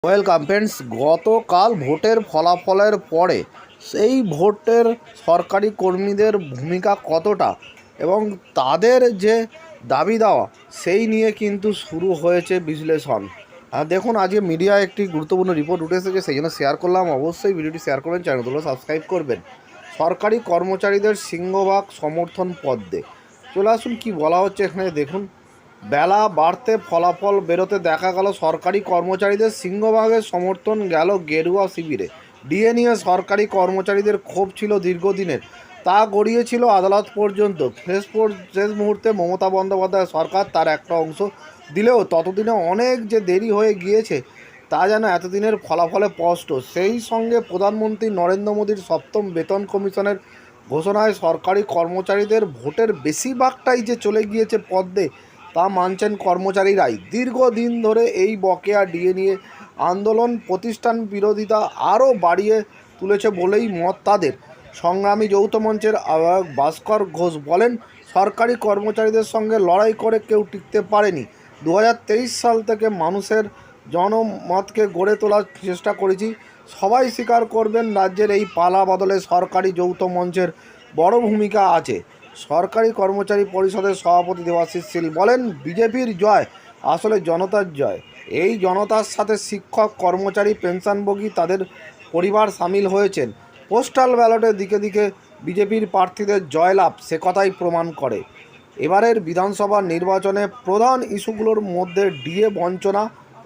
Welcome friends, গতকাল ভোটের ফলাফলের পরে সেই ভোটের সরকারি কর্মীদের ভূমিকা কতটা এবং তাদের যে দাবি দেওয়া সেই নিয়ে কিন্তু শুরু হয়েছে বিশ্লেষণ। আর দেখুন, আজকে মিডিয়ায় একটি গুরুত্বপূর্ণ রিপোর্ট উঠে এসেছে, সেই জন্য শেয়ার করলাম। অবশ্যই ভিডিওটি শেয়ার করবেন, চ্যানেলগুলো সাবস্ক্রাইব করবেন। সরকারি কর্মচারীদের সিংহভাগ সমর্থন পদ্মে। চলে আসুন কী বলা হচ্ছে এখানে দেখুন। বেলা বাড়তে ফলাফল বেরোতে দেখা গেল সরকারি কর্মচারীদের সিংহভাগের সমর্থন গেল গেরুয়া শিবিরে। ডিএ নিয়ে সরকারি কর্মচারীদের ক্ষোভ ছিল দীর্ঘদিনের, তা গড়িয়েছিল আদালত পর্যন্ত। শেষ মুহূর্তে মমতা বন্দ্যোপাধ্যায় সরকার তার একটা অংশ দিলেও ততদিনে অনেক যে দেরি হয়ে গিয়েছে তা যেন এতদিনের ফলাফলে স্পষ্ট। সেই সঙ্গে প্রধানমন্ত্রী নরেন্দ্র মোদীর সপ্তম বেতন কমিশনের ঘোষণায় সরকারি কর্মচারীদের ভোটের বেশিরভাগটাই যে চলে গিয়েছে পদ্মে তা মানছেন কর্মচারীরাই। দীর্ঘদিন ধরে এই বকেয়া ডিএ নিয়ে আন্দোলন প্রতিষ্ঠান বিরোধিতা আরও বাড়িয়ে তুলেছে বলেই মত তাদের। সংগ্রামী যৌথ মঞ্চের আহ্বায়ক ভাস্কর ঘোষ বলেন, সরকারি কর্মচারীদের সঙ্গে লড়াই করে কেউ টিকতে পারেনি। 2023 সাল থেকে মানুষের জনমতকে গড়ে তোলার চেষ্টা করেছি। সবাই স্বীকার করবেন, রাজ্যের এই পালা বদলে সরকারি যৌথ মঞ্চের বড় ভূমিকা আছে। সরকারি কর্মচারী পরিষদের সভাপতি দেবাশিস শীল বলেন, বিজেপির জয় আসলে জনতার জয়। এই জনতার সাথে শিক্ষক, কর্মচারী, পেনশনভোগী তাদের পরিবার সামিল হয়েছেন। পোস্টাল ব্যালটে দিকে দিকে বিজেপির প্রার্থীদের জয়লাভ সে কথাই প্রমাণ করে। এবারের বিধানসভা নির্বাচনে প্রধান ইস্যুগুলোর মধ্যে ডিএ বঞ্চনা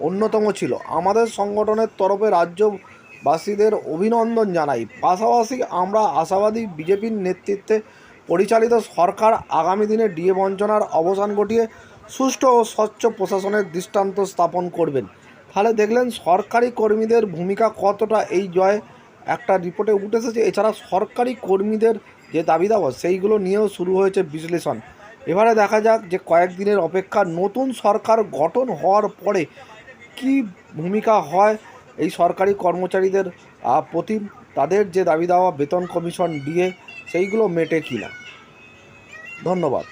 অন্যতম ছিল। আমাদের সংগঠনের তরফে রাজ্যবাসীদের অভিনন্দন জানাই। পাশাপাশি আমরা আশাবাদী বিজেপির নেতৃত্বে পরিচালিত সরকার আগামী দিনে ডিএ বঞ্চনার অবসান ঘটিয়ে সুষ্ঠু ও স্বচ্ছ প্রশাসনের দৃষ্টান্ত স্থাপন করবেন। তাহলে দেখলেন সরকারি কর্মীদের ভূমিকা কতটা এই জয় একটা রিপোর্টে উঠে এসেছে। এছাড়া সরকারি কর্মীদের যে দাবি দাওয়া সেইগুলো নিয়েও শুরু হয়েছে বিশ্লেষণ। এবারে দেখা যাক যে কয়েকদিনের অপেক্ষা নতুন সরকার গঠন হওয়ার পরে কি ভূমিকা হয় এই সরকারি কর্মচারীদের প্রতি, তাদের যে দাবি দেওয়া বেতন কমিশন ডিএ সেইগুলো মেটে কিনা। ধন্যবাদ।